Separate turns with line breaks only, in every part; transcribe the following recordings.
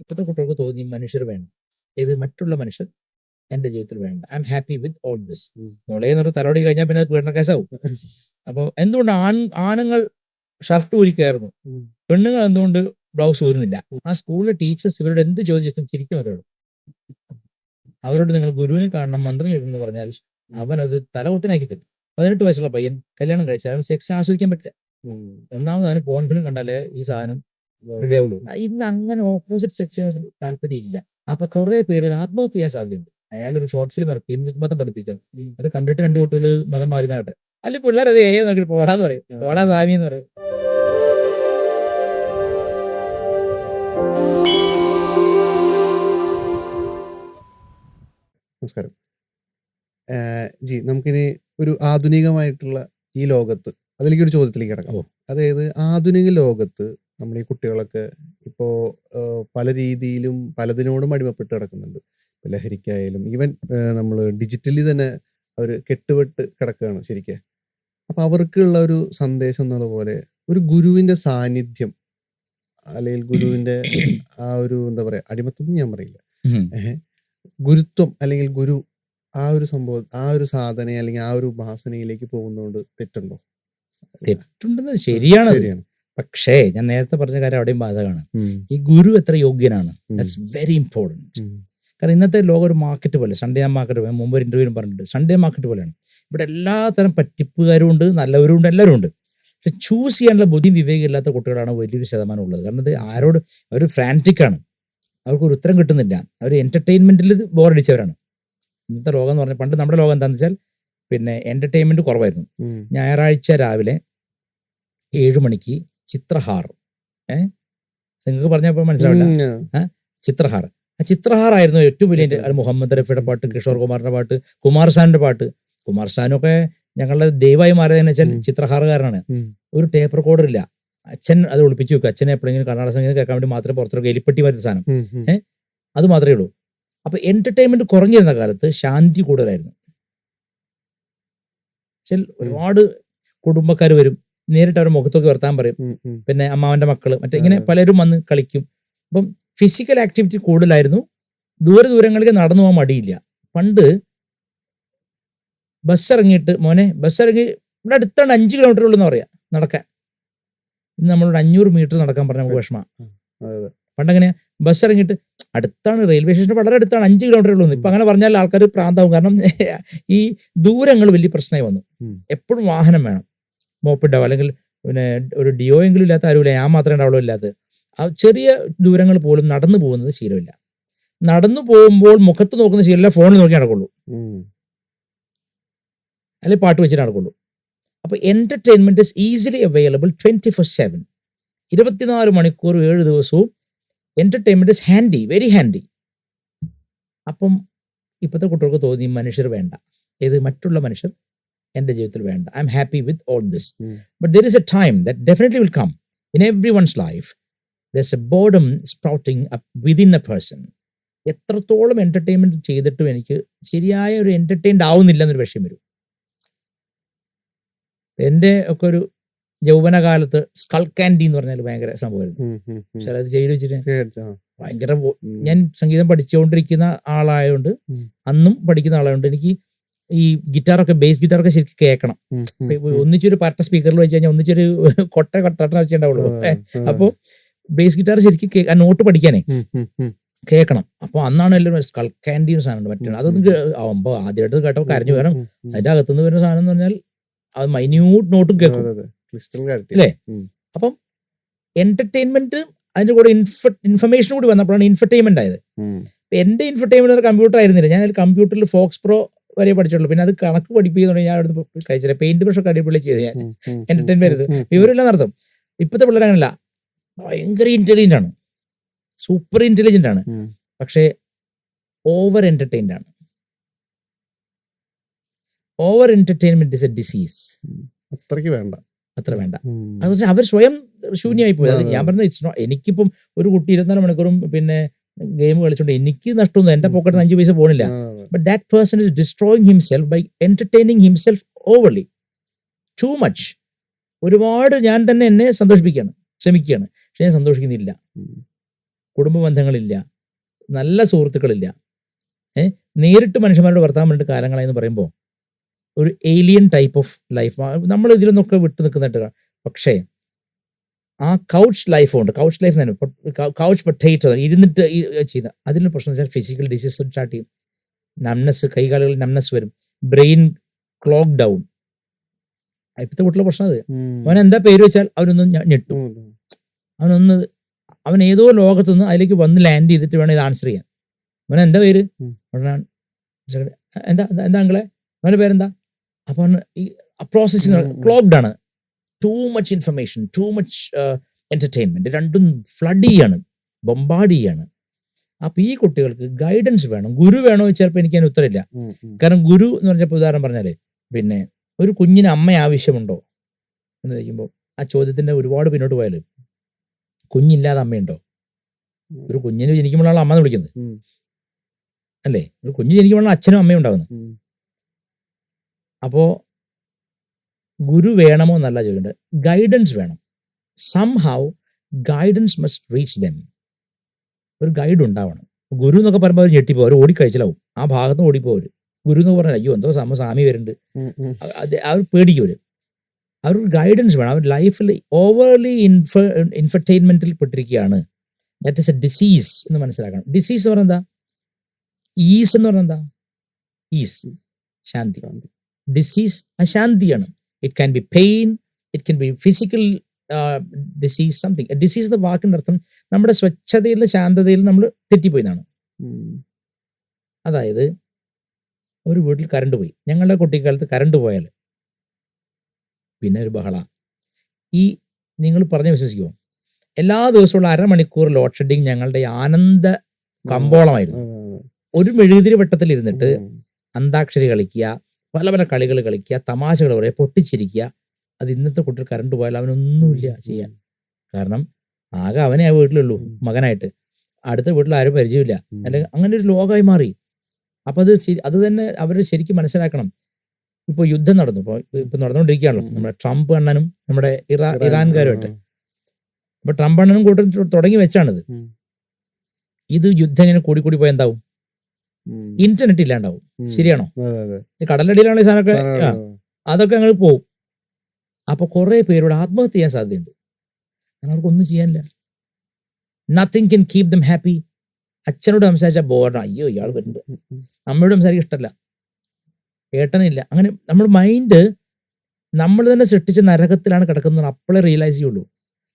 ഇപ്പോഴത്തെ കുട്ടികൾക്ക് തോന്നി മനുഷ്യർ വേണ്ട, ഇത് മറ്റുള്ള മനുഷ്യർ എന്റെ ജീവിതത്തിൽ വേണ്ട. I am happy with all this. മുളയെന്നൊരു തലോടി കഴിഞ്ഞാൽ പിന്നെ അത് പീഡന കേസാവും. അപ്പോൾ എന്തുകൊണ്ട് ആണുങ്ങൾ ഷർട്ട് ഊരിക്കായിരുന്നു, പെണ്ണുങ്ങൾ എന്തുകൊണ്ട് ബ്ലൗസ് ഊരുന്നില്ല? ആ സ്കൂളിലെ ടീച്ചേഴ്സ് ഇവരോട് എന്ത് ചോദിച്ചിട്ടും ചിരിക്കും. അവരോട് നിങ്ങൾ ഗുരുവിനെ കാണണം, മന്ത്രം എഴുതുന്നു പറഞ്ഞാൽ അവനത് തലകുത്തിനാക്കി തരും. 18 വയസ്സുള്ള പയ്യൻ കല്യാണം കഴിച്ചാൽ അവൻ സെക്സ് ആസ്വദിക്കാൻ പറ്റില്ല. ഒന്നാമത് അവന് കോൺഫിഡൻസ് കണ്ടാലേ ഈ സാധനം റെഡിയാവുള്ളൂ. ഇന്ന് അങ്ങനെ ഓപ്പോസിറ്റ് സെക്സിന് താല്പര്യം ഇല്ല. അപ്പൊ കുറെ പേര് ആത്മഹത്യ ചെയ്യാൻ സാധ്യതയുണ്ട്. അയാളൊരു ഷോർട്ട് ഫിലിം ഇറക്കി മതം പഠിപ്പിക്കാം, അത് കണ്ടിട്ട് 2 കുട്ടികൾ മതം മാറിനാകട്ടെ. അല്ലെങ്കിൽ പിള്ളേർ അത് നോക്കി പോടാന്ന് പറയും, പോടാ സ്വാമി എന്ന് പറയും.
നമസ്കാരം ജി. നമുക്കിനി ഒരു ആധുനികമായിട്ടുള്ള ഈ ലോകത്ത് അതിലേക്ക് ഒരു ചോദ്യത്തിലേക്ക് കിടക്കാം. അതായത് ആധുനിക ലോകത്ത് നമ്മുടെ ഈ കുട്ടികളൊക്കെ ഇപ്പോൾ പല രീതിയിലും പലതിനോടും അടിമപ്പെട്ട് കിടക്കുന്നുണ്ട്. ലഹരിക്കായാലും ഈവൻ നമ്മൾ ഡിജിറ്റലി തന്നെ അവർ കെട്ടുപെട്ട് കിടക്കുകയാണ് ശരിക്കും. അപ്പൊ അവർക്കുള്ള ഒരു സന്ദേശം എന്നുള്ള പോലെ ഒരു ഗുരുവിന്റെ സാന്നിധ്യം അല്ലെങ്കിൽ ഗുരുവിന്റെ ആ ഒരു എന്താ പറയാ അടിമത്തം ഞാൻ പറയില്ല, ഗുരുത്വം അല്ലെങ്കിൽ ഗുരു ആ ഒരു സംഭവം, ആ ഒരു സാധന അല്ലെങ്കിൽ ആ ഒരു ഉപാസനയിലേക്ക് പോകുന്നതുകൊണ്ട് തെറ്റുണ്ടോ?
തെറ്റുണ്ടെന്ന് ശരിയാണ്. പക്ഷേ ഞാൻ നേരത്തെ പറഞ്ഞ കാര്യം അവിടെയും ബാധകമാണ്. ഈ ഗുരു എത്ര യോഗ്യനാണ്, ദാറ്റ്സ് വെരി ഇമ്പോർട്ടൻറ്റ്. കാരണം ഇന്നത്തെ ലോകം ഒരു മാർക്കറ്റ് പോലെ, സൺഡേ മാർക്കറ്റ് പോലെ, മുമ്പ് ഒരു ഇന്റർവ്യൂവിലും പറഞ്ഞിട്ടുണ്ട്, സൺഡേ മാർക്കറ്റ് പോലെയാണ്. ഇവിടെ എല്ലാ തരം പറ്റിപ്പുകാരും ഉണ്ട്, നല്ലവരും ഉണ്ട്, എല്ലാവരും ഉണ്ട്. പക്ഷെ ചൂസ് ചെയ്യാനുള്ള ബുദ്ധിയും വിവേകം ഇല്ലാത്ത കുട്ടികളാണ് വലിയൊരു ശതമാനം ഉള്ളത്. കാരണം ഇത് ആരോട് അവർ ഫ്രാൻറ്റിക്കാണ്, അവർക്കൊരു ഉത്തരം കിട്ടുന്നില്ല, അവർ എൻ്റർടൈൻമെൻറ്റിൽ ബോറടിച്ചവരാണ്. ഇന്നത്തെ ലോകം എന്ന് പറഞ്ഞാൽ, പണ്ട് നമ്മുടെ ലോകം എന്താണെന്ന് വെച്ചാൽ പിന്നെ എൻ്റർടൈൻമെൻറ്റ് കുറവായിരുന്നു. ഞായറാഴ്ച രാവിലെ 7 മണിക്ക് ചിത്രഹാർ, നിങ്ങൾക്ക് പറഞ്ഞപ്പോൾ മനസ്സിലാവില്ല, ചിത്രഹാർ. ആ ചിത്രഹാറായിരുന്നു ഏറ്റവും വലിയ. അത് മുഹമ്മദ് റഫിയുടെ പാട്ട്, കിഷോർ കുമാറിന്റെ പാട്ട്, കുമാർ സാറിന്റെ പാട്ട്. കുമാർ സാനൊക്കെ ഞങ്ങളുടെ ദൈവമായി മാറിയതെന്ന് വെച്ചാൽ ചിത്രഹാറുകാരനാണ്. ഒരു ടേപ്പ് റെക്കോർഡറില്ല, അച്ഛൻ അത് ഒളിപ്പിച്ചു വെക്കും. അച്ഛനെ എപ്പോഴെങ്കിലും കർണാടക സംഗീതം കേൾക്കാൻ വേണ്ടി മാത്രമേ പുറത്തിറക്കും, എലിപ്പെട്ടി വരുന്ന സാധനം, അത് മാത്രമേ ഉള്ളൂ. അപ്പൊ എന്റർടൈൻമെന്റ് കുറഞ്ഞിരുന്ന കാലത്ത് ശാന്തി കൂടുതലായിരുന്നു. ഒരുപാട് കുടുംബക്കാർ വരും, നേരിട്ട് അവരുടെ മുഖത്തൊക്കെ വർത്താൻ പറയും, പിന്നെ അമ്മാവന്റെ മക്കള് മറ്റേ ഇങ്ങനെ പലരും വന്ന് കളിക്കും. അപ്പം ഫിസിക്കൽ ആക്ടിവിറ്റി കൂടുതലായിരുന്നു. ദൂരങ്ങളിലേക്ക് നടന്നു പോകാൻ മടിയില്ല. പണ്ട് ബസ് ഇറങ്ങിയിട്ട്, ബസ് ഇറങ്ങി ഇവിടെ അടുത്താണ് 5 കിലോമീറ്റർ ഉള്ളൂ എന്ന് പറയാം നടക്കാൻ. ഇന്ന് നമ്മളോട് 500 മീറ്റർ നടക്കാൻ പറഞ്ഞാൽ നമുക്ക് വിഷമമാണ്. പണ്ടെങ്ങനെയാ, ബസ് ഇറങ്ങിയിട്ട് അടുത്താണ്, റെയിൽവേ സ്റ്റേഷൻ വളരെ അടുത്താണ്, 5 കിലോമീറ്റർ ഉള്ളൂ. ഇപ്പൊ അങ്ങനെ പറഞ്ഞാൽ ആൾക്കാർ പ്രാന്താവും. കാരണം ഈ ദൂരങ്ങൾ വലിയ പ്രശ്നമായി വന്നു. എപ്പോഴും വാഹനം വേണം, മോപ്പിഡോ അല്ലെങ്കിൽ പിന്നെ ഒരു ഡിയോ എങ്കിലും ഇല്ലാത്ത ആരുമില്ല, ഞാൻ മാത്രമേ ഉണ്ടാവുള്ളൂ ഇല്ലാത്തത്. ആ ചെറിയ ദൂരങ്ങൾ പോലും നടന്നു പോകുന്നത് ശീലമില്ല. നടന്നു പോകുമ്പോൾ മുഖത്ത് നോക്കുന്ന ശീലമില്ല, ഫോണിൽ നോക്കി നടക്കുള്ളൂ, അല്ലെങ്കിൽ പാട്ട് വെച്ചിട്ട് നടക്കുള്ളൂ. അപ്പോൾ എന്റർടൈൻമെന്റ് ഇസ് ഈസിലി അവൈലബിൾ 24/7, 24 മണിക്കൂർ 7 ദിവസവും entertainment is handy, very handy. അപ്പം ഇപ്പോഴത്തെ കുട്ടികൾക്ക് തോന്നി മനുഷ്യർ വേണ്ട, ഇത് മറ്റുള്ള മനുഷ്യർ എൻ്റെ ജീവിതത്തിൽ വേണ്ട. I am happy with all this. But there is a time that definitely will come in every one's life. there's a boredom sprouting up within a person. എത്രത്തോളം എന്റർടൈൻമെന്റ് ചെയ്തിട്ടും എനിക്ക് ശരിയായ ഒരു എന്റർടൈൻഡ് ആവുന്നില്ല എന്നൊരു വിഷയം വരും. എൻ്റെ ഒക്കെ ഒരു യൗവനകാലത്ത് സ്കൾ കാൻഡി എന്ന് പറഞ്ഞാൽ ഭയങ്കര സംഭവമായിരുന്നു. പക്ഷെ അത് ജയിലിൽ വെച്ചിട്ട് ഭയങ്കര, ഞാൻ സംഗീതം പഠിച്ചുകൊണ്ടിരിക്കുന്ന ആളായതുകൊണ്ട്, അന്നും പഠിക്കുന്ന ആളായതുകൊണ്ട് എനിക്ക് ഈ ഗിറ്റാറൊക്കെ, ബേസ് ഗിറ്റാറൊക്കെ ശരിക്കും കേൾക്കണം. ഒന്നിച്ചൊരു പാർട്ട സ്പീക്കറിൽ വെച്ച് കഴിഞ്ഞാൽ ഒന്നിച്ചൊരു കൊട്ട വെച്ചിട്ടുണ്ടാവുള്ളൂ. അപ്പോൾ ബേസ് ഗിറ്റാർ ശരിക്കും ആ നോട്ട് പഠിക്കാനേ കേൾക്കണം. അപ്പോൾ അന്നാണ് എല്ലാവരും സ്കൾ കാൻഡി എന്ന സാധനം മറ്റേ അതൊന്നും ആവുമ്പോൾ ആദ്യമായിട്ട് കേട്ടോ കരഞ്ഞു. കാരണം അതിൻ്റെ അകത്തുനിന്ന് വരുന്ന സാധനം എന്ന് പറഞ്ഞാൽ അത് മൈന്യൂട്ട് നോട്ടും കേൾക്കും അല്ലേ. അപ്പം എന്റർടൈൻമെന്റ് അതിന്റെ കൂടെ ഇൻഫർമേഷൻ കൂടി വന്നപ്പോഴാണ് ഇൻഫർടൈൻമെന്റ് ആയത്. എന്റെ ഇൻഫർടൈൻമെന്റ് കമ്പ്യൂട്ടർ ആയിരുന്നില്ല. ഞാൻ കമ്പ്യൂട്ടറിൽ ഫോക്സ് പ്രോ വരെ പഠിച്ചുള്ളൂ. പിന്നെ അത് കണക്ക് പഠിപ്പിക്കുന്നുണ്ടെങ്കിൽ ഞാൻ അവിടെ കഴിച്ചില്ല. പെയിന്റ് ബ്രഷൊക്കെ അടിപൊളി ചെയ്ത് ഞാൻ എന്റർടൈൻമെന്റ് വിവരമില്ല നടത്തും. ഇപ്പോഴത്തെ പിള്ളേർ അങ്ങനല്ല, ഭയങ്കര ഇന്റലിജന്റ് ആണ്, സൂപ്പർ ഇന്റലിജന്റ് ആണ്, പക്ഷേ ഓവർ എന്റർടൈൻഡ് ആണ്. Over entertainment is a disease. അത്ര വേണ്ട. അത് അവർ സ്വയം ശൂന്യമായി പോയി. അത് ഞാൻ പറഞ്ഞത് ഇറ്റ്സ് നോട്ട്. എനിക്കിപ്പം ഒരു കുട്ടി 24 മണിക്കൂറും പിന്നെ ഗെയിം കളിച്ചോണ്ട് എനിക്ക് നഷ്ടമൊന്നും, എന്റെ പോക്കറ്റിൽ 5 പൈസ പോണില്ല. But that person is destroying himself by entertaining himself overly, too much. ഒരുപാട് ഞാൻ തന്നെ എന്നെ സന്തോഷിപ്പിക്കുകയാണ്, ശ്രമിക്കുകയാണ്, പക്ഷെ ഞാൻ സന്തോഷിക്കുന്നില്ല. കുടുംബ ബന്ധങ്ങളില്ല, നല്ല സുഹൃത്തുക്കളില്ല, നേരിട്ട് മനുഷ്യന്മാരോട് വർത്താൻ വേണ്ടിയിട്ട് കാലങ്ങളായി എന്ന് പറയുമ്പോൾ ഒരു ഏലിയൻ ടൈപ്പ് ഓഫ് ലൈഫ് നമ്മൾ ഇതിലൊന്നൊക്കെ വിട്ടു നിൽക്കുന്നുണ്ട്. പക്ഷേ ആ കൗച്ച് ലൈഫുണ്ട്, കൗച്ച് ലൈഫ് തന്നെ, കൗച്ച് പൊട്ടേറ്റോ ഇരുന്നിട്ട് ചെയ്യുന്ന അതിന് പ്രശ്നം വെച്ചാൽ ഫിസിക്കൽ ഡിസീസ് സ്റ്റാർട്ട് ചെയ്യും. നംനെസ്, കൈകാലുകളിൽ നംനെസ് വരും, ബ്രെയിൻ ക്ലോക്ക് ഡൗൺ. ഇപ്പോഴത്തെ കുട്ടികളുടെ പ്രശ്നം അത്. അവൻ എന്താ പേര് വെച്ചാൽ അവനൊന്നും ഞെട്ടും. അവൻ ഏതോ ലോകത്തു നിന്ന് അതിലേക്ക് വന്ന് ലാൻഡ് ചെയ്തിട്ട് വേണം ഇത് ആൻസർ ചെയ്യാൻ. അവൻ എന്താ പേര്, എന്താ എന്താ അങ്ങളെ, അവൻ്റെ പേരെന്താ? അപ്പൊ ഈ പ്രോസസ്സിങ് ക്ലോക്ക്ഡ് ആണ്. Too much information, too much entertainment, രണ്ടും ഫ്ലഡ് ചെയ്യാണ്, ബൊമ്പാഡ് ചെയ്യാണ്. അപ്പൊ ഈ കുട്ടികൾക്ക് ഗൈഡൻസ് വേണം. ഗുരു വേണോ ചിലപ്പോൾ എനിക്ക് അതിന് ഉത്തരമില്ല. കാരണം ഗുരു എന്ന് പറഞ്ഞപ്പോൾ ഉദാഹരണം പറഞ്ഞാല്, പിന്നെ ഒരു കുഞ്ഞിന് അമ്മ ആവശ്യമുണ്ടോ എന്ന് ചോദിക്കുമ്പോൾ ആ ചോദ്യത്തിന്റെ ഒരുപാട് പിന്നോട്ട് പോയാല്, കുഞ്ഞില്ലാതെ അമ്മയുണ്ടോ? ഒരു കുഞ്ഞിന് ജനിക്കുമ്പോഴാണ് അമ്മ എന്ന് വിളിക്കുന്നത് അല്ലേ? ഒരു കുഞ്ഞ് ജനിക്കുമ്പോഴാണ് അച്ഛനും അമ്മയും ഉണ്ടാകുന്നത്. അപ്പോ ഗുരു വേണമോ എന്നല്ല ചോദിക്കേണ്ടത്, ഗൈഡൻസ് വേണം. Somehow guidance must reach dum. ഒരു ഗൈഡ് ഉണ്ടാവണം. ഗുരു എന്നൊക്കെ പറയുമ്പോൾ അവർ ഞെട്ടിപ്പോ, അവർ ഓടിക്കഴിച്ചിലാവും, ആ ഭാഗത്ത് നിന്ന് ഓടിപ്പോ. അവർ ഗുരു എന്ന് പറഞ്ഞാൽ അയ്യോ എന്തോ സ്വാമി വരുന്നുണ്ട്, അവർ പേടിക്കും. അവർക്ക് ഗൈഡൻസ് വേണം. അവർ ലൈഫിൽ ഓവർലി ഇൻഫർടൈൻമെന്റിൽ പെട്ടിരിക്കുകയാണ്. ദാറ്റ് ഇസ് എ ഡിസീസ് എന്ന് മനസ്സിലാക്കണം. ഡിസീസ് എന്ന് പറഞ്ഞാൽ എന്താ? ഈസ് എന്ന് പറഞ്ഞാൽ എന്താ? ഈസ്, ശാന്തി. ഡിസീസ് അശാന്തിയാണ്. It can be pain, it can be physical disease, something. Disease എന്ന വാക്കിന്റെ അർത്ഥം നമ്മുടെ സ്വച്ഛതയിലും ശാന്തതയിലും നമ്മൾ തെറ്റിപ്പോയി എന്നാണ്. അതായത് ഒരു വീട്ടിൽ കറണ്ട് പോയി, ഞങ്ങളുടെ കുട്ടിക്കാലത്ത് കറണ്ട് പോയാൽ പിന്നെ ഒരു ബഹള. ഈ നിങ്ങൾ പറഞ്ഞ് വിശ്വസിക്കുമോ, എല്ലാ ദിവസവും 1/2 മണിക്കൂർ ലോഡ് ഷെഡിങ് ഞങ്ങളുടെ ആനന്ദ കമ്പോളമായിരുന്നു. ഒരു മെഴുകുതിരി വട്ടത്തിൽ ഇരുന്നിട്ട് അന്താക്ഷരി കളിക്കുക, പല പല കളികൾ കളിക്കുക, തമാശകൾ പറയുക, പൊട്ടിച്ചിരിക്കുക. അത് ഇന്നത്തെ കുട്ടികൾ കറണ്ട് പോയാൽ അവനൊന്നുമില്ല ചെയ്യാൻ. കാരണം ആകെ അവനെ ആ വീട്ടിലുള്ളൂ മകനായിട്ട്, അടുത്ത വീട്ടിൽ ആരും പരിചയമില്ല, അല്ലെങ്കിൽ അങ്ങനെ ഒരു ലോകമായി മാറി. അപ്പൊ അത് തന്നെ അവർ ശരിക്കും മനസ്സിലാക്കണം. ഇപ്പോൾ യുദ്ധം നടന്നു, ഇപ്പൊ നടന്നുകൊണ്ടിരിക്കുകയാണല്ലോ നമ്മുടെ ട്രംപ് അണ്ണനും നമ്മുടെ ഇറാൻകാരുമായിട്ട്. അപ്പൊ ട്രംപ് അണ്ണനും കൂട്ടം തുടങ്ങി വെച്ചാണിത്. ഇത് യുദ്ധം ഇങ്ങനെ കൂടി പോയി എന്താവും? ഇന്റർനെറ്റ് ഇല്ലാണ്ടാവും. ശരിയാണോ? കടലടിയിലാണ് ഈ സാധനമൊക്കെ, അതൊക്കെ ഞങ്ങൾ പോവും. അപ്പൊ കുറെ പേരോട് ആത്മഹത്യ ചെയ്യാൻ സാധ്യതയുണ്ട്. കാരണം അവർക്കൊന്നും ചെയ്യാനില്ല. Nothing can keep them happy. അച്ഛനോട് സംസാരിച്ചാൽ ബോർഡാണ്, അയ്യോ ഇയാൾ വരുന്നുണ്ട്. അമ്മയോട് സംസാരിക്കാൻ ഇഷ്ടമല്ല, ഏട്ടനില്ല. അങ്ങനെ നമ്മുടെ മൈൻഡ് നമ്മൾ തന്നെ സൃഷ്ടിച്ച നരകത്തിലാണ് കിടക്കുന്നത്. അപ്പോഴേ റിയലൈസ് ചെയ്യുള്ളൂ.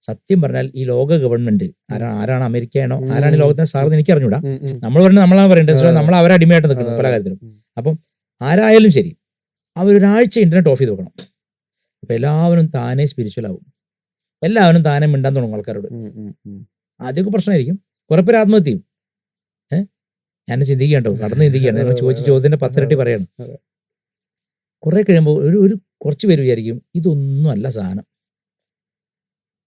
സത്യം പറഞ്ഞാൽ ഈ ലോക ഗവൺമെന്റ് ആരാണ്, അമേരിക്കയാണോ, ആരാണ് ഈ ലോകത്തിന് സാറെന്ന് എനിക്ക് അറിഞ്ഞൂടാ. നമ്മൾ പറഞ്ഞാൽ നമ്മളാണ് പറയേണ്ടത്, നമ്മൾ അവരെ അടിമയായിട്ട് നിൽക്കുന്നത് പല കാര്യത്തിലും. അപ്പം ആരായാലും ശരി, അവരൊരാഴ്ച ഇന്റർനെറ്റ് ഓഫ് ചെയ്ത് നോക്കണം. അപ്പൊ എല്ലാവരും താനേ സ്പിരിച്വൽ ആവും, എല്ലാവരും താനേ മിണ്ടാൻ തുടങ്ങും ആൾക്കാരോട്. ആദ്യമൊക്കെ പ്രശ്നമായിരിക്കും, കുറെ പേര് ആത്മഹത്യ ചെയ്യും. ഞാൻ ചിന്തിക്കണ്ടോ, കടന്ന് ചിന്തിക്കുകയാണ്. നിങ്ങൾ ചോദിച്ച ചോദ്യത്തിന്റെ 10 ഇരട്ടി പറയണം. കുറെ കഴിയുമ്പോൾ ഒരു കുറച്ച് പേര് വിചാരിക്കും ഇതൊന്നും അല്ല സാധനം.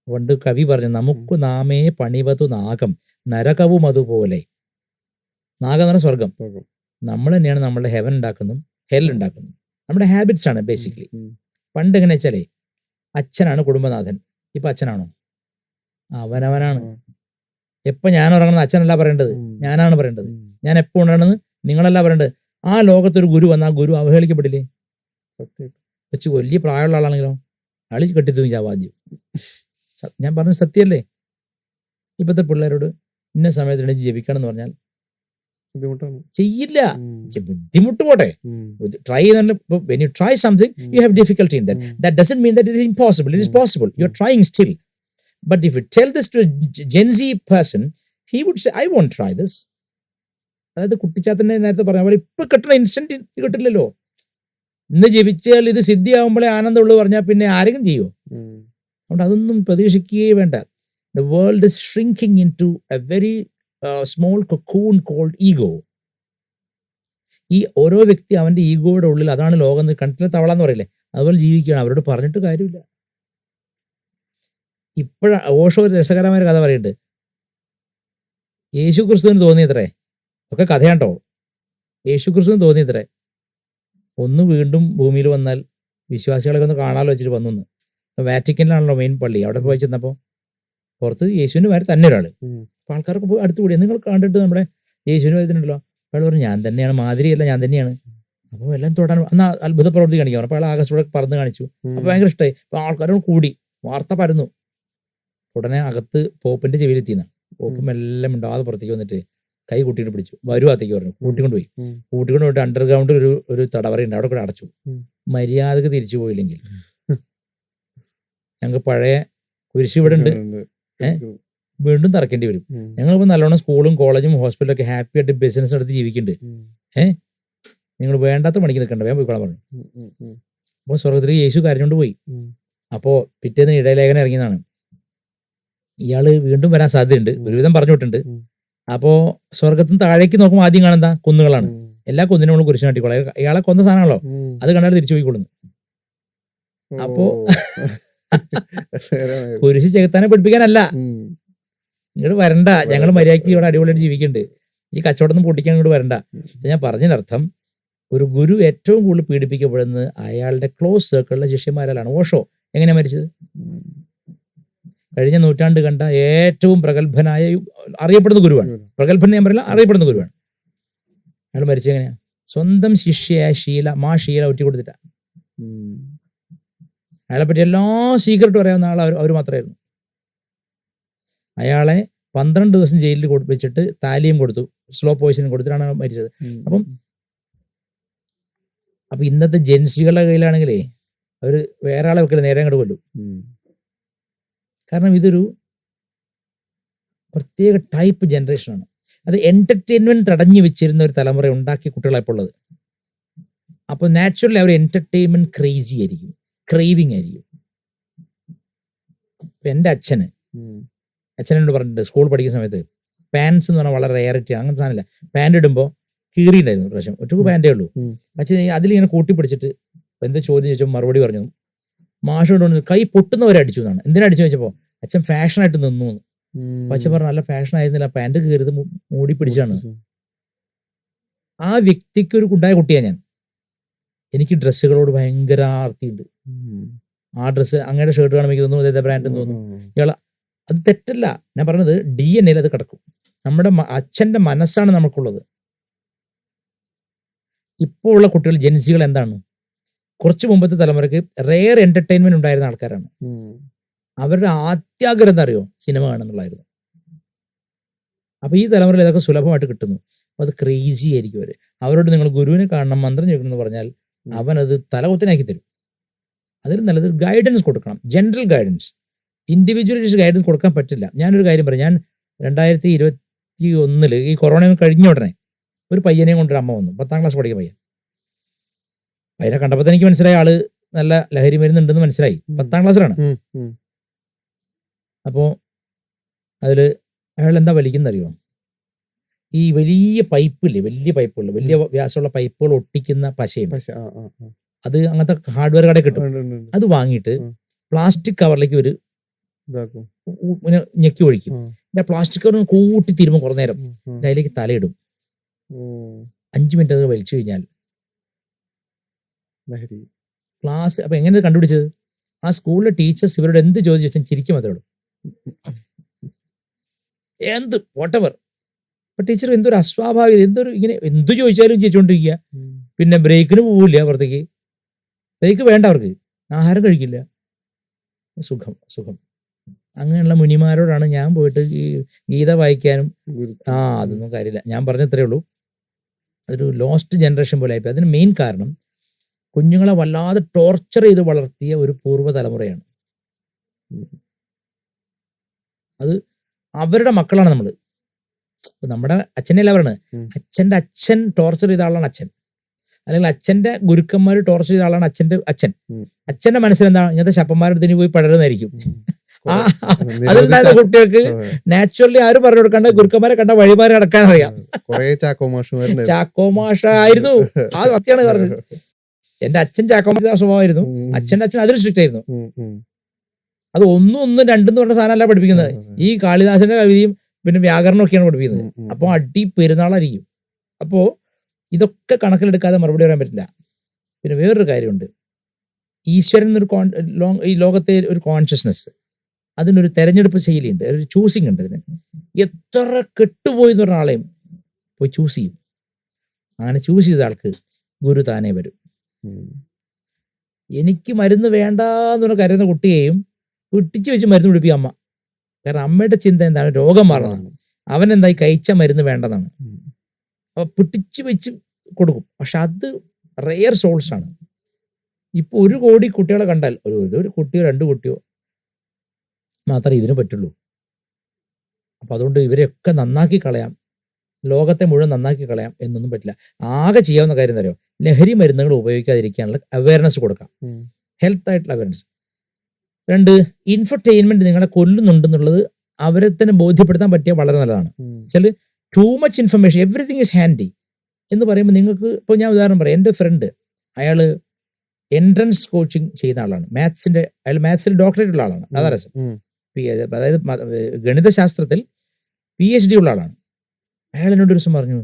പണ്ട് കവി പറഞ്ഞു, നമുക്ക് നാമേ പണിവതു നാഗം നരകവും അതുപോലെ. നാഗം എന്ന് പറഞ്ഞാൽ സ്വർഗം. നമ്മൾ തന്നെയാണ് നമ്മളുടെ ഹെവൻ ഉണ്ടാക്കുന്നതും ഹെൽ ഉണ്ടാക്കുന്നതും. നമ്മുടെ ഹാബിറ്റ്സ് ആണ് ബേസിക്കലി. പണ്ട് എങ്ങനെ വെച്ചാലേ അച്ഛനാണ് കുടുംബനാഥൻ. ഇപ്പൊ അച്ഛനാണോ? അവനവനാണ്. എപ്പോൾ ഞാൻ ഉറങ്ങണമെന്ന് അച്ഛനല്ല പറയേണ്ടത്, ഞാനാണ് പറയേണ്ടത്. ഞാൻ എപ്പോൾ ഉണരണമെന്ന് നിങ്ങളല്ല പറയേണ്ടത്. ആ ലോകത്തൊരു ഗുരു വന്നാൽ ഗുരു അവഹേളിക്കപ്പെടില്ലേ? വെച്ച് വലിയ പ്രായമുള്ള ആളാണെങ്കിലോ അളി കെട്ടിത്തൂങ്ങി ചാവാദ്യം. ഞാൻ പറഞ്ഞ സത്യമല്ലേ? ഇപ്പോഴത്തെ പിള്ളേരോട് ഇന്ന സമയത്ത് ജപിക്കണം എന്ന് പറഞ്ഞാൽ ചെയ്യില്ല. ബുദ്ധിമുട്ട് പോട്ടെ, ട്രൈ ചെയ്യുന്ന. when you try something you have difficulty in that doesn't mean that it is impossible. It is possible. You are trying still. But if you tell this to a Gen Z person, he would say I won't try this. അതായത് കുട്ടിച്ചാത്തന്നെ നേരത്തെ പറഞ്ഞ പോലെ ഇപ്പൊ കിട്ടുന്ന instant കിട്ടില്ലല്ലോ. ഇന്ന് ജപിച്ചാൽ ഇത് സിദ്ധിയാവുമ്പോഴേ ആനന്ദമുള്ളൂ പറഞ്ഞാൽ പിന്നെ ആരെങ്കിലും ചെയ്യുമോ? അതുകൊണ്ട് അതൊന്നും പ്രതീക്ഷിക്കുകയേ വേണ്ട. The world is shrinking into a very small cocoon called ego. ഈ ഓരോ വ്യക്തി അവന്റെ ഈഗോയുടെ ഉള്ളിൽ, അതാണ് ലോകം, കണ്ടിലെ തവള എന്ന് പറയില്ലേ, അതുപോലെ ജീവിക്കുകയാണ്. അവരോട് പറഞ്ഞിട്ട് കാര്യമില്ല. ഓഷോ ഒരു രസകരമായ കഥ പറയുന്നുണ്ട്. യേശു ക്രിസ്തുവിന് തോന്നിയത്രേ, ഒക്കെ കഥയാണ്ടോ, യേശു ക്രിസ്തുവിന് തോന്നിയത്രേ ഒന്ന് വീണ്ടും ഭൂമിയിൽ വന്നാൽ വിശ്വാസികളൊക്കെ ഒന്ന് കാണാലോ വെച്ചിട്ട് വന്നു. വാറ്റിക്കനിലാണല്ലോ മെയിൻ പള്ളി. അവിടെ പോയി ചെന്നപ്പോൾ പുറത്ത് യേശുവിൻ്റെ മാതിരി തന്നെ ഒരാൾ.
ഉം.
അപ്പോൾ ആൾക്കാർക്ക് പോയി അടുത്ത് കൂടി നിങ്ങൾ കണ്ടിട്ട് നമ്മുടെ യേശുവിന് വരുന്നുണ്ടല്ലോ, അയാൾ പറഞ്ഞു ഞാൻ തന്നെയാണ്, മാതിരിയല്ല ഞാൻ തന്നെയാണ്. അപ്പോൾ എല്ലാം തൊടാൻ എന്നാൽ അത്ഭുത പ്രവൃത്തി കാണിക്കാം. അപ്പോൾ അയാൾ ആകാശത്തോടെ പറന്ന് കാണിച്ചു. അപ്പോൾ ഭയങ്കര ഇഷ്ടമായി. അപ്പോൾ ആൾക്കാരോട് കൂടി വാർത്ത പരന്നു. ഉടനെ അകത്ത് പോപ്പിന്റെ ചെവിയിലെത്തിയെന്ന പോപ്പും എല്ലാം ഉണ്ടാകാതെ പുറത്തേക്ക് വന്നിട്ട് കൈ കൂട്ടിയിട്ട് പിടിച്ചു. വരുവാത്തേക്ക് പറഞ്ഞു, കൂട്ടിക്കൊണ്ടുപോയി. കൂട്ടിക്കൊണ്ട് പോയിട്ട് അണ്ടർഗ്രൗണ്ടിൽ ഒരു തടവറയുണ്ട്, അവിടെ കൂടെ അടച്ചു. മര്യാദക്ക് തിരിച്ചു പോയില്ലെങ്കിൽ ഞങ്ങൾക്ക് പഴയ കുരിശ് ഇവിടെ ഉണ്ട്, വീണ്ടും തറക്കേണ്ടി വരും. ഞങ്ങളിപ്പോൾ നല്ലോണം സ്കൂളും കോളേജും ഹോസ്പിറ്റലൊക്കെ ഹാപ്പി ആയിട്ട് ബിസിനസ് നടത്തി ജീവിക്കുന്നുണ്ട്. നിങ്ങൾ വേണ്ടാത്ത പണിക്ക് നിൽക്കണ്ട, വേഗം പോയിക്കോളാൻ പറഞ്ഞു. അപ്പോൾ സ്വർഗത്തിൽ യേശു കരഞ്ഞുകൊണ്ട് പോയി. അപ്പോൾ പിറ്റേന്ന് ഇടയലേഖനം ഇറങ്ങിയതാണ്, ഇയാള് വീണ്ടും വരാൻ സാധ്യതയുണ്ട്, ഒരുവിധം പറഞ്ഞു വിട്ടുണ്ട്. അപ്പോ സ്വർഗത്തിന് താഴേക്ക് നോക്കുമ്പോൾ ആദ്യം കാണുന്ന കുന്നുകളാണ്. എല്ലാ കുന്നിനും നമ്മൾ കുരിശ് നാട്ടിക്കോളാം. ഇയാളെ കൊന്ന സാധനമാണല്ലോ, അത് കണ്ടാൽ തിരിച്ചു പോയിക്കൊള്ളുന്നു. അപ്പോ കുരിശ് ചെകുത്താനെ പഠിപ്പിക്കാനല്ല, ഇങ്ങോട്ട് വരണ്ട, ഞങ്ങൾ മര്യാദയ്ക്ക് ഇവിടെ അടിപൊളിയായിട്ട് ജീവിക്കുന്നുണ്ട്, ഈ കച്ചവടം പൊട്ടിക്കാൻ ഇങ്ങോട്ട് വരണ്ട. ഞാൻ പറഞ്ഞതിനർത്ഥം ഒരു ഗുരു ഏറ്റവും കൂടുതൽ പീഡിപ്പിക്കപ്പെടുന്നത് അയാളുടെ ക്ലോസ് സർക്കിളിലെ ശിഷ്യന്മാരാലാണ്. ഓഷോ എങ്ങനെയാ മരിച്ചത്? കഴിഞ്ഞ നൂറ്റാണ്ട് കണ്ട ഏറ്റവും പ്രഗത്ഭനായ അറിയപ്പെടുന്ന ഗുരുവാണ്. പ്രഗത്ഭൻ ഞാൻ പറയില്ല, അറിയപ്പെടുന്ന ഗുരുവാണ്. അയാൾ മരിച്ചത് എങ്ങനെയാ? സ്വന്തം ശിഷ്യയായ ഷീല ഒറ്റ കൊടുത്തിട്ട. അയാളെ പറ്റി എല്ലാ സീക്രട്ടും അറിയാവുന്ന ആൾ അവർ മാത്രമായിരുന്നു. അയാളെ 12 ദിവസം ജയിലിൽ വെച്ചിട്ട് താലിയും കൊടുത്തു, സ്ലോ പോയിസൺ കൊടുത്തിട്ടാണ് മരിച്ചത്. അപ്പൊ ഇന്നത്തെ ജെൻസികളുടെ കയ്യിലാണെങ്കിലേ അവർ വേറെ ആളെ വെക്കല് നേരെ അങ്ങോട്ട് കൊല്ലും. കാരണം ഇതൊരു പ്രത്യേക ടൈപ്പ് ജനറേഷനാണ്. അത് എന്റർടൈൻമെന്റ് തടഞ്ഞു വെച്ചിരുന്ന ഒരു തലമുറ ഉണ്ടാക്കിയ കുട്ടികളായപ്പോൾ ഉള്ളത്. അപ്പോൾ നാച്ചുറലി അവർ എന്റർടൈൻമെന്റ് ക്രേസി ആയിരിക്കും, ക്രേവിങ് ആയിരിക്കും. ഇപ്പം എൻ്റെ അച്ഛനോട് പറഞ്ഞിട്ടുണ്ട്, സ്കൂൾ പഠിക്കുന്ന സമയത്ത് പാൻസ് എന്ന് പറഞ്ഞാൽ വളരെ റെയറിറ്റി, അങ്ങനത്തെ സാധനമില്ല. പാൻറ് ഇടുമ്പോൾ കീറിയിട്ടുണ്ടായിരുന്നു ഒരു പ്രാവശ്യം, ഒറ്റ പാൻറ്റേ ഉള്ളൂ. അച്ഛൻ അതിലിങ്ങനെ കൂട്ടിപ്പിടിച്ചിട്ട് എന്താ ചോദ്യം ചോദിച്ചപ്പോൾ മറുപടി പറഞ്ഞു, മാഷ് കൊണ്ട് കൈ പൊട്ടുന്നവരെ അടിച്ചു എന്നാണ്. എന്തിനാ അടിച്ചു വെച്ചപ്പോൾ അച്ഛൻ ഫാഷനായിട്ട് നിന്നു. അച്ഛൻ പറഞ്ഞു നല്ല ഫാഷൻ ആയിരുന്നില്ല, പാൻറ് കീറിയത് മൂടി പിടിച്ചാണ്. ആ വ്യക്തിക്ക് ഒരു ഉണ്ടായ കുട്ടിയാണ് ഞാൻ. എനിക്ക് ഡ്രസ്സുകളോട് ഭയങ്കര ആർത്തിയുണ്ട്. ആ ഡ്രസ്സ് അങ്ങയുടെ ഷർട്ട് കാണുമ്പോൾ തോന്നുന്നു അതേ ബ്രാൻഡ് തോന്നുന്നു. ഇയാളെ അത് തെറ്റല്ല, ഞാൻ പറഞ്ഞത് DNA അത് കിടക്കും. നമ്മുടെ അച്ഛൻ്റെ മനസ്സാണ് നമുക്കുള്ളത്. ഇപ്പോൾ ഉള്ള കുട്ടികൾ ജെൻസികൾ എന്താണ്? കുറച്ച് മുമ്പത്തെ തലമുറയ്ക്ക് റെയർ എന്റർടൈൻമെന്റ് ഉണ്ടായിരുന്ന ആൾക്കാരാണ്. അവരുടെ ആത്യാഗ്രഹം എന്താ അറിയോ? സിനിമ കാണുന്നുള്ളായിരുന്നു. അപ്പൊ ഈ തലമുറയിൽ ഇതൊക്കെ സുലഭമായിട്ട് കിട്ടുന്നു. അപ്പൊ അത് ക്രേസി ആയിരിക്കും അവര്. അവരോട് നിങ്ങൾ ഗുരുവിനെ കാണണം, മന്ത്രം ചോദിക്കണം എന്ന് പറഞ്ഞാൽ അവനത് തലകുത്തനാക്കി തരും. അതിൽ നല്ലത് ഗൈഡൻസ് കൊടുക്കണം, ജനറൽ ഗൈഡൻസ്. ഇൻഡിവിജ്വലൈസ് ഗൈഡൻസ് കൊടുക്കാൻ പറ്റില്ല. ഞാനൊരു കാര്യം പറയാം, ഞാൻ 2021 ഈ കൊറോണ കഴിഞ്ഞ ഉടനെ ഒരു പയ്യനെയും കൊണ്ടൊരു അമ്മ വന്നു, 10ാം ക്ലാസ് പഠിക്കുന്ന പയ്യൻ. അതിനെ കണ്ടപ്പോൾ എനിക്ക് മനസ്സിലായി ആള് നല്ല ലഹരി മരുന്നുണ്ടെന്ന് മനസ്സിലായി. 10ാം ക്ലാസ്സിലാണ്. അപ്പോൾ അതില് അയാൾ എന്താ വലിക്കുന്നറിയോ? ഈ വലിയ പൈപ്പില്ലേ, വലിയ പൈപ്പുകൾ, വലിയ വ്യാസമുള്ള പൈപ്പുകൾ ഒട്ടിക്കുന്ന പശയും, അത് അങ്ങനത്തെ ഹാർഡ്വെയർ കടയിൽ കിട്ടും. അത് വാങ്ങിയിട്ട് പ്ലാസ്റ്റിക് കവറിലേക്ക് ഒരു ഞെക്കി ഒഴിക്കും. പ്ലാസ്റ്റിക് കവർ കൂട്ടി തീരുമ്പോൾ കുറേ നേരം അതിലേക്ക് തലയിടും. 5 മിനിറ്റ് അത് വലിച്ചു കഴിഞ്ഞാൽ ക്ലാസ്. അപ്പൊ എങ്ങനെ കണ്ടുപിടിച്ചത്? ആ സ്കൂളിലെ ടീച്ചേഴ്സ് ഇവരോട് എന്ത് ചോദിച്ചു വെച്ചാൽ ചിരിക്കും അതോട്, എന്ത് വോട്ടെവർ. അപ്പൊ ടീച്ചർ എന്തൊരു അസ്വാഭാവികത, എന്തൊരു ഇങ്ങനെ എന്ത് ചോദിച്ചാലും ചിരിച്ചോണ്ടിരിക്കുക. പിന്നെ ബ്രേക്കിന് പോവില്ല പുറത്തേക്ക്, ബ്രേക്ക് വേണ്ട അവർക്ക്, ആഹാരം കഴിക്കില്ല. സുഖം സുഖം. അങ്ങനെയുള്ള മുനിമാരോടാണ് ഞാൻ പോയിട്ട് ഈ ഗീത വായിക്കാനും അതൊന്നും കാര്യമില്ല. ഞാൻ പറഞ്ഞത്രേ ഉള്ളൂ, അതൊരു ലോസ്റ്റ് ജനറേഷൻ പോലെ ആയിപ്പോയി. അതിന് മെയിൻ കാരണം കുഞ്ഞുങ്ങളെ വല്ലാതെ ടോർച്ചർ ചെയ്ത് വളർത്തിയ ഒരു പൂർവ്വ തലമുറയാണ്. അത് അവരുടെ മക്കളാണ് നമ്മൾ. നമ്മുടെ അച്ഛനല്ല പറയണത്, അച്ഛൻ്റെ അച്ഛൻ ടോർച്ചർ ചെയ്ത ആളാണ് അച്ഛൻ, അല്ലെങ്കിൽ അച്ഛൻ്റെ ഗുരുക്കന്മാർ ടോർച്ചർ ചെയ്ത ആളാണ് അച്ഛൻ്റെ അച്ഛൻ. അച്ഛൻ്റെ മനസ്സിലെന്താണ്? ഇങ്ങനത്തെ ശപ്പന്മാരുടെ ഇതിന് പോയി പടരുന്നതായിരിക്കും. അതിലുണ്ടായ കുട്ടികൾക്ക് നാച്ചുറലി ആരും പറഞ്ഞു കൊടുക്കാണ്ട് ഗുരുക്കന്മാരെ കണ്ട വഴിമാരെ അടക്കാൻ അറിയാം. ചാക്കോ മാഷായിരുന്നു, ആ സത്യമാണ് പറഞ്ഞത്. എന്റെ അച്ഛൻ ചാക്കോ മാഷ സ്വഭാവമായിരുന്നു, അച്ഛൻ്റെ അച്ഛൻ അതിൽ സ്ട്രിക്റ്റ് ആയിരുന്നു. അത് 1, 1, 2 എന്ന് പറഞ്ഞ സാധനമല്ല പഠിപ്പിക്കുന്നത്. ഈ കാളിദാസന്റെ കവിതയും പിന്നെ വ്യാകരണമൊക്കെയാണ് പഠിപ്പിക്കുന്നത്. അപ്പോൾ അടി പെരുന്നാളായിരിക്കും. അപ്പോൾ ഇതൊക്കെ കണക്കിലെടുക്കാതെ മറുപടി പറയാൻ പറ്റില്ല. പിന്നെ വേറൊരു കാര്യമുണ്ട്, ഈശ്വരൻ എന്നൊരു ഈ ലോകത്തെ ഒരു കോൺഷ്യസ്നെസ്, അതിനൊരു തെരഞ്ഞെടുപ്പ് ശൈലിയുണ്ട്, ഒരു ചൂസിങ് ഉണ്ട് ഇതിന്. എത്ര കെട്ടുപോയി എന്ന് പറഞ്ഞ ആളെയും പോയി ചൂസ് ചെയ്യും. അങ്ങനെ ചൂസ് ചെയ്ത ആൾക്ക് ഗുരു താനേ വരും. എനിക്ക് മരുന്ന് വേണ്ടാന്ന് പറഞ്ഞ കരുതുന്ന കുട്ടിയെയും പിടിച്ചു വെച്ച് മരുന്ന് പിടിപ്പിക്കും അമ്മ. കാരണം അമ്മയുടെ ചിന്ത എന്താണ്? രോഗം മാറണം. അവൻ എന്തായി കഴിച്ച മരുന്ന് വേണ്ടതാണ്. അപ്പൊ പിടിച്ചു വെച്ച് കൊടുക്കും. പക്ഷെ അത് റെയർ സോൾസ് ആണ്. ഇപ്പൊ 1 കോടി കുട്ടികളെ കണ്ടാൽ ഒരു കുട്ടിയോ 2 കുട്ടിയോ മാത്രമേ ഇതിന് പറ്റുള്ളൂ. അപ്പൊ അതുകൊണ്ട് ഇവരെയൊക്കെ നന്നാക്കി കളയാം, ലോകത്തെ മുഴുവൻ നന്നാക്കി കളയാം എന്നൊന്നും പറ്റില്ല. ആകെ ചെയ്യാവുന്ന കാര്യം തരോ, ലഹരി മരുന്നുകൾ ഉപയോഗിക്കാതിരിക്കാനുള്ള അവയർനെസ് കൊടുക്കാം, ഹെൽത്ത് ആയിട്ടുള്ള അവയർനെസ്. 2, ഇൻഫർടൈൻമെന്റ് നിങ്ങളെ കൊല്ലുന്നുണ്ടെന്നുള്ളത് അവരെ തന്നെ ബോധ്യപ്പെടുത്താൻ പറ്റിയ വളരെ നല്ലതാണ്. ചില too much information, everything is handy എന്ന് പറയുമ്പോൾ നിങ്ങൾക്ക്, ഇപ്പോൾ ഞാൻ ഉദാഹരണം പറയാം. എൻ്റെ ഫ്രണ്ട്, അയാള് എൻട്രൻസ് കോച്ചിങ് ചെയ്യുന്ന ആളാണ്. അയാൾ മാത്സിൽ ഡോക്ടറേറ്റ് ഉള്ള ആളാണ്. അതാ രസം. അതായത് ഗണിതശാസ്ത്രത്തിൽ PhD ഉള്ള ആളാണ്. അയാൾ എന്നോട് ഒരു ദിവസം പറഞ്ഞു,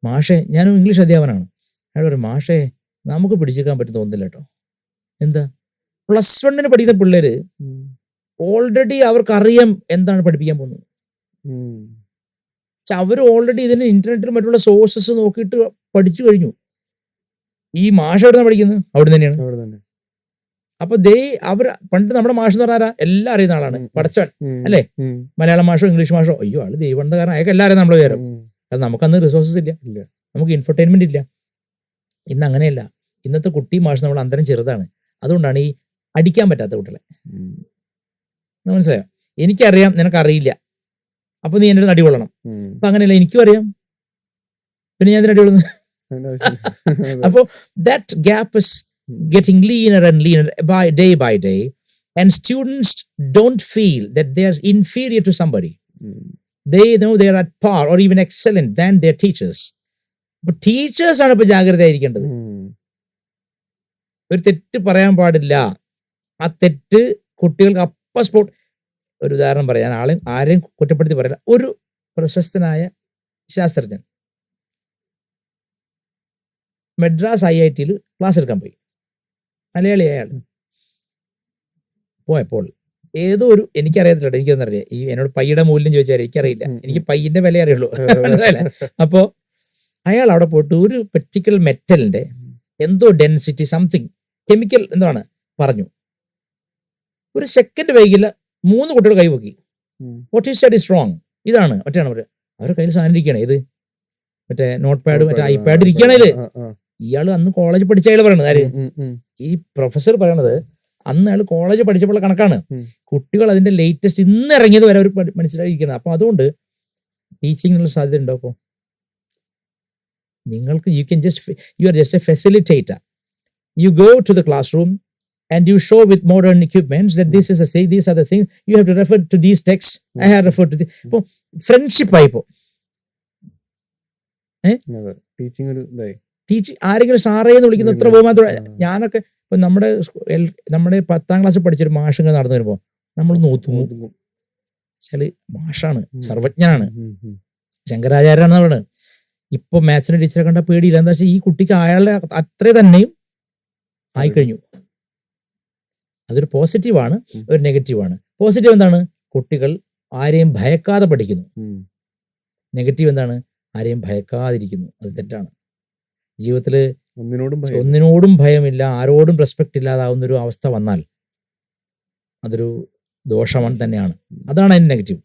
മാഷേ, ഞാനും ഇംഗ്ലീഷ് അധ്യാപനാണ്. അയാൾ പറഞ്ഞു, മാഷേ, നമുക്ക് പിടിച്ചേക്കാൻ പറ്റും തോന്നുന്നില്ല കേട്ടോ. എന്താ? +1 പഠിക്കുന്ന പിള്ളേര് ഓൾറെഡി അവർക്കറിയാം എന്താണ് പഠിപ്പിക്കാൻ പോകുന്നത്. അവർ ഓൾറെഡി ഇതിന് ഇന്റർനെറ്റിലും മറ്റുള്ള സോഴ്സസ് നോക്കിയിട്ട് പഠിച്ചു കഴിഞ്ഞു. ഈ മാഷ് എവിടെ നിന്നാണ് പഠിക്കുന്നത്? അവിടെ തന്നെയാണ്. അപ്പൊ അവർ പണ്ട് നമ്മുടെ മാഷ് എന്ന് പറഞ്ഞാൽ എല്ലാം അറിയുന്ന ആളാണ്, പഠിച്ചവൻ അല്ലേ? മലയാളം മാഷോ ഇംഗ്ലീഷ് മാഷോ, അയ്യോ ആള് ദൈവം കാരണം അയാൾക്ക് എല്ലാവരും നമ്മളെ വിചാരം. കാരണം നമുക്കന്ന് റിസോഴ്സസ് ഇല്ല, നമുക്ക് ഇൻഫർടൈൻമെന്റ് ഇല്ല. ഇന്ന് അങ്ങനെയല്ല. ഇന്നത്തെ കുട്ടി മാഷ് നമ്മൾ അന്തരം ചെറുതാണ്. അതുകൊണ്ടാണ് ഈ അടിക്കാൻ പറ്റാത്ത കുട്ടികളെ. മനസ്സിലായോ? എനിക്കറിയാം, നിനക്കറിയില്ല, അപ്പൊ നീ എൻ്റെ അടി കൊള്ളണം. അപ്പൊ അങ്ങനെയല്ല, എനിക്കും അറിയാം, പിന്നെ ഞാൻ അടി കൊള്ളുന്നു. അപ്പോ that gap is getting leaner and leaner by day, and students don't feel that they are inferior to somebody. They know they are at par or even excellent than their teachers. But teachers ആണ് ഇപ്പൊ ജാഗ്രത ആയിരിക്കേണ്ടത്. ഒരു തെറ്റ് പറയാൻ പാടില്ല. ആ തെറ്റ് കുട്ടികൾക്ക് അപ്പ സ്പോട്ട്. ഒരു ഉദാഹരണം പറയാൻ, ആരെയും കുറ്റപ്പെടുത്തി പറയില്ല. ഒരു പ്രശസ്തനായ ശാസ്ത്രജ്ഞൻ മദ്രാസ് IIT ക്ലാസ് എടുക്കാൻ പോയി. മലയാളി അയാൾ. പോയപ്പോൾ ഏതോ ഒരു, എനിക്കറിയത്തില്ല, എനിക്കൊന്നറിയാം, ഈ എന്നോട് പയ്യുടെ മൂല്യം ചോദിച്ചാൽ എനിക്കറിയില്ല, എനിക്ക് പയ്യന്റെ വില അറിയുള്ളൂ. അപ്പോ അയാൾ അവിടെ പോയിട്ട് ഒരു പെർട്ടിക്കുലർ മെറ്റലിന്റെ എന്തോ ഡെൻസിറ്റി സംതിങ് കെമിക്കൽ എന്താണ് പറഞ്ഞു. ഒരു സെക്കൻഡ് വൈകില്ല, 3 കുട്ടികൾ കൈവക്കി. What you said is wrong. ഇതാണ് മറ്റാണ് അവരുടെ കയ്യിൽ സാധനം ഇരിക്കുകയാണ്. ഇത് മറ്റേ നോട്ട് പാഡ്, മറ്റേ iPad ഇരിക്കുകയാണ്. ഇത് ഇയാൾ അന്ന് കോളേജ് പഠിച്ച അയാൾ പറയണത്. ആര്? ഈ പ്രൊഫസർ പറയണത് അന്ന് അയാൾ കോളേജ് പഠിച്ചപ്പോൾ കണക്കാണ്. കുട്ടികൾ അതിന്റെ ലേറ്റസ്റ്റ് ഇന്ന് ഇറങ്ങിയത് വരെ അവർ മനസ്സിലായിരിക്കുന്നത്. അപ്പൊ അതുകൊണ്ട് ടീച്ചിങ്ങിനുള്ള സാധ്യത ഉണ്ടോ? അപ്പോൾ നിങ്ങൾക്ക് you are just a facilitator. You go to the classroom and you show with modern equipments that this is these are the things you have to refer to these texts. I have referred to this. ഇപ്പോ friendship ആയിപ്പോ teaching ആരെങ്കിലും സാറേ എന്ന് വിളിക്കുന്ന എത്ര ബഹുമാനത്തോടെ. ഞാനൊക്കെ ഇപ്പൊ നമ്മുടെ 10ാം ക്ലാസ്സിൽ പഠിച്ചൊരു മാഷിങ്ങനെ നടന്നു വരുമ്പോ നമ്മൾ നോത്തും വെച്ചാല് മാഷാണ്, സർവജ്ഞനാണ്, ശങ്കരാചാര്യാണെന്ന് പറയുന്നത്. ഇപ്പൊ മാത്സിന്റെ ടീച്ചറെ കണ്ട പേടിയില്ല. എന്താ വെച്ചാൽ ഈ കുട്ടിക്ക് അയാളുടെ അത്രേ തന്നെയും ആയിക്കഴിഞ്ഞു. അതൊരു പോസിറ്റീവാണ്, ഒരു നെഗറ്റീവാണ്. പോസിറ്റീവ് എന്താണ്? കുട്ടികൾ ആരെയും ഭയക്കാതെ പഠിക്കുന്നു. നെഗറ്റീവ് എന്താണ്? ആരെയും ഭയക്കാതിരിക്കുന്നു. അത് തെറ്റാണ്. ജീവിതത്തിൽ ഒന്നിനോടും ഭയമില്ല, ആരോടും റെസ്പെക്ട് ഇല്ലാതാവുന്ന ഒരു അവസ്ഥ വന്നാൽ അതൊരു ദോഷമാണ് തന്നെയാണ്. അതാണ് അതിന് നെഗറ്റീവ്.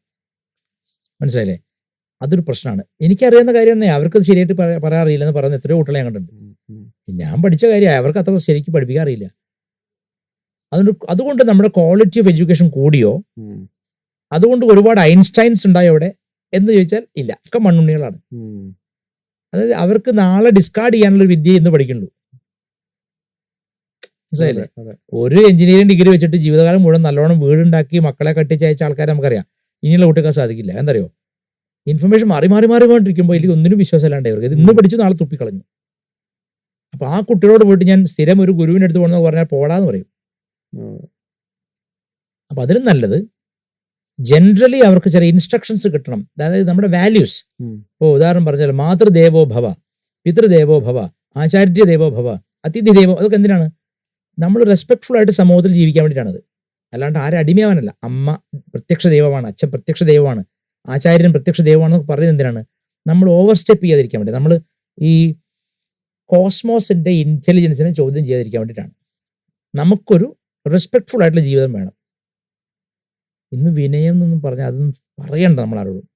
മനസ്സിലായില്ലേ? അതൊരു പ്രശ്നമാണ്. എനിക്കറിയാവുന്ന കാര്യം തന്നെ, അവർക്കത് ശരിയായിട്ട് പറയാറില്ലെന്ന് പറയുന്ന എത്രയോ കുട്ടികളെ ഞാൻ കണ്ടിട്ടുണ്ട്. ഞാൻ പഠിച്ച കാര്യം അവർക്ക് അത്ര ശരിക്കും പഠിപ്പിക്കാറില്ല. അതുകൊണ്ട് നമ്മുടെ ക്വാളിറ്റി ഓഫ് എഡ്യൂക്കേഷൻ കൂടിയോ, അതുകൊണ്ട് ഒരുപാട് ഐൻസ്റ്റൈൻസ് ഉണ്ടായോ അവിടെ എന്ന് ചോദിച്ചാൽ ഇല്ല. ഒക്കെ മണ്ണുണ്ണികളാണ്. അതായത് അവർക്ക് നാളെ ഡിസ്കാർഡ് ചെയ്യാനുള്ള വിദ്യ ഇന്ന് പഠിക്കുള്ളൂ. മനസ്സിലായില്ലേ? ഒരു എഞ്ചിനീയറിംഗ് ഡിഗ്രി വെച്ചിട്ട് ജീവിതകാലം മുഴുവൻ നല്ലോണം വീടുണ്ടാക്കി മക്കളെ കട്ടിച്ചയച്ച ആൾക്കാരെ നമുക്കറിയാം. ഇനിയുള്ള കുട്ടികൾക്ക് സാധിക്കില്ല. എന്തറിയോ? ഇൻഫർമേഷൻ മാറി കൊണ്ടിരിക്കുമ്പോൾ ഇതിൽ ഒന്നിനും വിശ്വാസമല്ലാണ്ട് അവർക്ക് ഇത് ഇന്ന് പഠിച്ചു നാളെ തുപ്പിക്കളഞ്ഞു. അപ്പൊ ആ കുട്ടികളോട് പോയിട്ട് ഞാൻ സ്ഥിരം ഒരു ഗുരുവിനെ എടുത്ത് പോകണമെന്ന് പറഞ്ഞാൽ പോടാന്ന് പറയും. അപ്പൊ അതിലും നല്ലത് ജനറലി അവർക്ക് ചില ഇൻസ്ട്രക്ഷൻസ് കിട്ടണം. അതായത് നമ്മുടെ വാല്യൂസ്. ഇപ്പോൾ ഉദാഹരണം പറഞ്ഞാൽ മാതൃദേവോ ഭവ, പിതൃദേവോ ഭവ, ആചാര്യ ദേവോ ഭവ, അതിഥി ദേവോ, അതൊക്കെ എന്തിനാണ്? നമ്മൾ റെസ്പെക്ട്ഫുൾ ആയിട്ട് സമൂഹത്തിൽ ജീവിക്കാൻ വേണ്ടിയിട്ടാണത്. അല്ലാണ്ട് ആരും അടിമയാവാനല്ല. അമ്മ പ്രത്യക്ഷ ദൈവമാണ്, അച്ഛൻ പ്രത്യക്ഷ ദൈവമാണ്, ആചാര്യൻ പ്രത്യക്ഷ ദൈവമാണെന്ന് പറയുന്നത് എന്തിനാണ്? നമ്മൾ ഓവർ സ്റ്റെപ്പ് ചെയ്യാതിരിക്കാൻ വേണ്ടി, നമ്മൾ ഈ കോസ്മോസിന്റെ ഇന്റലിജൻസിനെ ചോദ്യം ചെയ്യാതിരിക്കാൻ വേണ്ടിയിട്ടാണ്. നമുക്കൊരു റെസ്പെക്ട്ഫുൾ ആയിട്ടുള്ള ജീവിതം വേണം. ഇന്ന് വിനയം എന്നൊന്നും പറഞ്ഞാൽ അതൊന്നും പറയണ്ട നമ്മളാരോടും.